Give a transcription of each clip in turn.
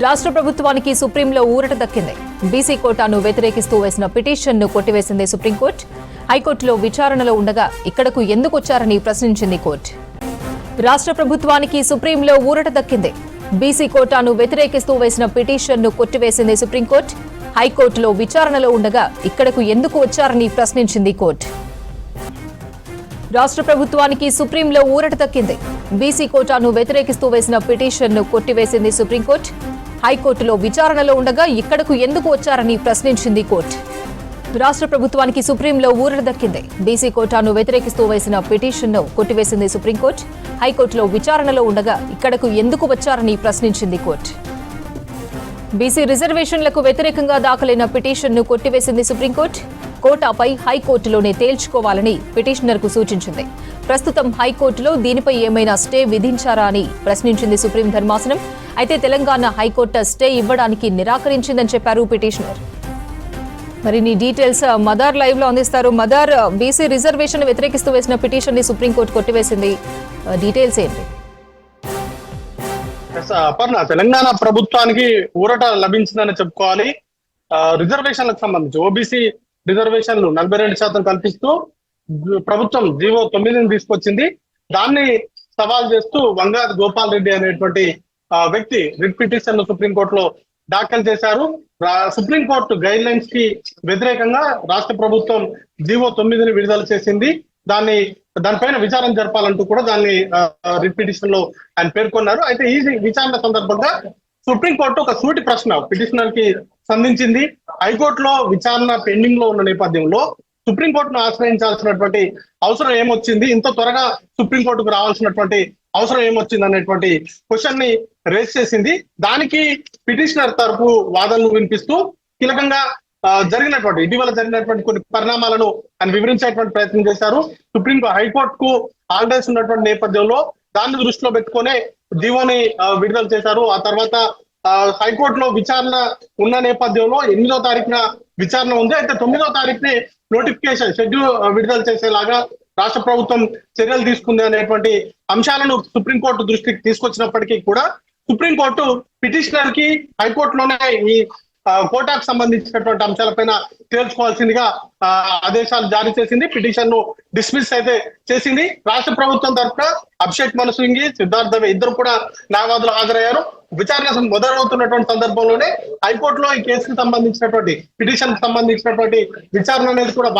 రాష్ట్ర ప్రభుత్వానికి సుప్రీంలో ఊరట దక్కింది. బీసీ కోటాను వ్యతిరేకిస్తూ వేసిన పిటిషన్ను కొట్టివేసింది సుప్రీంకోర్టు. హైకోర్టులో విచారణలో ఉండగా ఇక్కడకు ఎందుకు వచ్చారని ప్రశ్నించింది కోర్టు. రాష్ట్ర ప్రభుత్వానికి సుప్రీంలో ఊరట దక్కింది. బీసీ కోటాను వ్యతిరేకిస్తూ వేసిన పిటిషన్ను కొట్టివేసింది సుప్రీంకోర్టు. హైకోర్టులో విచారణలో ఉండగా ఇక్కడకు ఎందుకు వచ్చారని ప్రశ్నించింది కోర్టు. రాష్ట్ర ప్రభుత్వానికి సుప్రీంలో ఊరట దక్కింది. బీసీ కోటాను వ్యతిరేకిస్తూ వేసిన పిటిషన్ను కొట్టివేసింది సుప్రీంకోర్టు. హైకోర్టులో విచారణలో ఉండగా ఇక్కడకు ఎందుకు వచ్చారని ప్రశ్నించింది కోర్టు. రాష్ట్ర ప్రభుత్వానికి సుప్రీంలో ఊరట దక్కింది. బీసీ కోటాను వ్యతిరేకిస్తూ వేసిన పిటిషన్ను కొట్టివేసింది సుప్రీంకోర్టు. హైకోర్టులో విచారణలో ఉండగా ఇక్కడకు ఎందుకు వచ్చారని ప్రశ్నించింది కోర్టు. బీసీ రిజర్వేషన్లకు వ్యతిరేకంగా దాఖలైన పిటిషన్ను కొట్టివేసింది సుప్రీంకోర్టు. కోటాపై హైకోర్టులోనే తేల్చుకోవాలని పిటిషనర్కు సూచించింది. ప్రస్తుతం హైకోర్టులో దీనిపై ఏమైనా స్టే విధించారా అని ప్రశ్నించింది సుప్రీం ధర్మాసనం. అయితే తెలంగాణ హైకోర్టు స్టే ఇవ్వడానికి నిరాకరించిందని చెప్పారు పిటిషనర్. మరిన్ని డీటెయిల్స్ మదార్ లైవ్ లో అందిస్తారు. మదార్, బీసీ రిజర్వేషన్ వ్యతిరేకిస్తూ వేసిన పిటిషన్ ని సుప్రీంకోర్టు కొట్టివేసింది. డీటెయిల్స్ ఏంటి? అపర్ణ, తెలంగాణ ప్రభుత్వానికి ఊరట లభించిందని చెప్పుకోవాలి. రిజర్వేషన్లకు సంబంధించి ఓబీసీ రిజర్వేషన్లు 42% కల్పిస్తూ ప్రభుత్వం జీవో 9ని తీసుకొచ్చింది. దాన్ని సవాల్ చేస్తూ వంగాది గోపాల్ రెడ్డి అనేటువంటి వ్యక్తి రిట్ పిటిషన్ సుప్రీంకోర్టులో దాఖలు చేశారు. సుప్రీంకోర్టు గైడ్ లైన్స్ కి వ్యతిరేకంగా రాష్ట్ర ప్రభుత్వం జీవో 9ని విడుదల చేసింది. దానిపైన విచారణ జరపాలంటూ కూడా దాన్ని రిట్ పిటిషన్ లో ఆయన పేర్కొన్నారు. అయితే ఈ విచారణ సందర్భంగా సుప్రీంకోర్టు ఒక సూటి ప్రశ్న పిటిషనర్ కి సంధించింది. హైకోర్టులో విచారణ పెండింగ్ లో ఉన్న నేపథ్యంలో సుప్రీంకోర్టును ఆశ్రయించాల్సినటువంటి అవసరం ఏమొచ్చింది, ఇంత త్వరగా సుప్రీంకోర్టుకు రావాల్సినటువంటి అవసరం ఏమొచ్చింది అనేటువంటి క్వశ్చన్ ని రేస్ చేసింది. దానికి పిటిషనర్ తరపు వాదనలు వినిపిస్తూ కీలకంగా ఇటీవల జరిగినటువంటి కొన్ని పరిణామాలను ఆయన వివరించేటువంటి ప్రయత్నం చేశారు. హైకోర్టుకు హాలిడేస్ ఉన్నటువంటి నేపథ్యంలో దాన్ని దృష్టిలో పెట్టుకునే జీవోని విడుదల చేశారు. ఆ తర్వాత హైకోర్టులో విచారణ ఉన్న నేపథ్యంలో 8వ తారీఖున విచారణ ఉంది. అయితే 9వ తారీఖుని నోటిఫికేషన్ షెడ్యూల్ విడుదల చేసేలాగా రాష్ట్ర ప్రభుత్వం చర్యలు తీసుకుంది అనేటువంటి అంశాలను సుప్రీంకోర్టు దృష్టికి తీసుకొచ్చినప్పటికీ కూడా సుప్రీంకోర్టు పిటిషనర్ కి హైకోర్టులోనే ఈ కోటాకు సంబంధించినటువంటి అంశాలపైన తేల్చుకోవాల్సిందిగా ఆదేశాలు జారీ చేసింది. పిటిషన్ ను డిస్మిస్ అయితే చేసింది. రాష్ట్ర ప్రభుత్వం తరఫున అభిషేక్ మను సింఘి, సిద్ధార్థ దవే ఇద్దరు కూడా న్యాయవాదులు హాజరయ్యారు. విచారణ మొదలవుతున్నటువంటి సందర్భంలో హైకోర్టులో ఈ కేసుకు సంబంధించినటువంటి పిటిషన్ కు సంబంధించినటువంటి విచారణ అనేది కూడా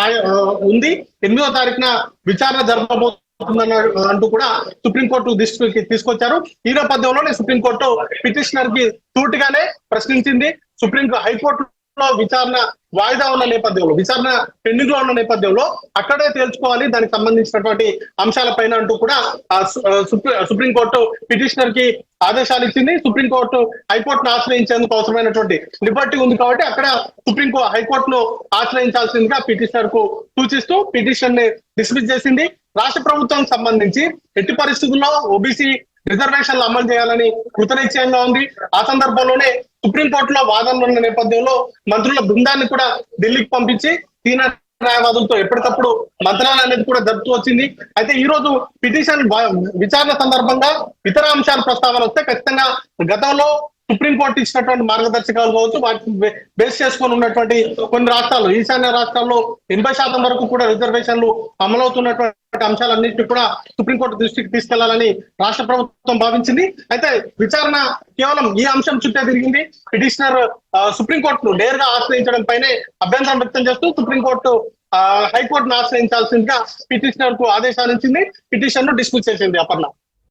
ఉంది. 8వ తారీఖున విచారణ జరపబోతుందని అంటూ కూడా సుప్రీంకోర్టు దృష్టికి తీసుకొచ్చారు. ఈ నేపథ్యంలోనే సుప్రీంకోర్టు పిటిషనర్ కి సూటిగానే ప్రశ్నించింది. హైకోర్టులో విచారణ వాయిదా ఉన్న నేపథ్యంలో, విచారణ పెండింగ్ లో ఉన్న నేపథ్యంలో అక్కడే తేల్చుకోవాలి దానికి సంబంధించినటువంటి అంశాలపైన అంటూ కూడా సుప్రీంకోర్టు పిటిషనర్ కి ఆదేశాలు ఇచ్చింది. సుప్రీంకోర్టు హైకోర్టును ఆశ్రయించేందుకు అవసరమైనటువంటి లిబర్టీ ఉంది కాబట్టి అక్కడ హైకోర్టును ఆశ్రయించాల్సిందిగా పిటిషనర్ కు సూచిస్తూ పిటిషన్ ని డిస్మిస్ చేసింది. రాష్ట్ర ప్రభుత్వానికి సంబంధించి ఎట్టి పరిస్థితుల్లో ఓబీసీ రిజర్వేషన్లు అమలు చేయాలని కృతనిశ్చయంగా ఉంది. ఆ సందర్భంలోనే సుప్రీంకోర్టులో వాదనలు ఉన్న నేపథ్యంలో మంత్రుల బృందాన్ని కూడా ఢిల్లీకి పంపించి సీనియర్ న్యాయవాదులతో ఎప్పటికప్పుడు మంత్రాలు అనేది కూడా జరుపుతూ వచ్చింది. అయితే ఈ రోజు పిటిషన్ విచారణ సందర్భంగా ఇతర అంశాల ప్రస్తావన వస్తే ఖచ్చితంగా గతంలో సుప్రీంకోర్టు ఇచ్చినటువంటి మార్గదర్శకాలు కావచ్చు, వాటిని బేస్ చేసుకొని ఉన్నటువంటి కొన్ని రాష్ట్రాలు, ఈశాన్య రాష్ట్రాల్లో 80% వరకు కూడా రిజర్వేషన్లు అమలవుతున్నటువంటి అంశాలన్నింటినీ కూడా సుప్రీంకోర్టు దృష్టికి తీసుకెళ్లాలని రాష్ట్ర ప్రభుత్వం భావించింది. అయితే విచారణ కేవలం ఈ అంశం చుట్టే తిరిగింది. పిటిషనర్ సుప్రీంకోర్టును నేరుగా ఆశ్రయించడం పైనే అభ్యంతరం వ్యక్తం చేస్తూ సుప్రీంకోర్టు హైకోర్టును ఆశ్రయించాల్సిందిగా పిటిషనర్ కు ఆదేశాలు ఇచ్చింది. పిటిషన్ ను డిస్మిస్ చేసింది. అపర్ణ.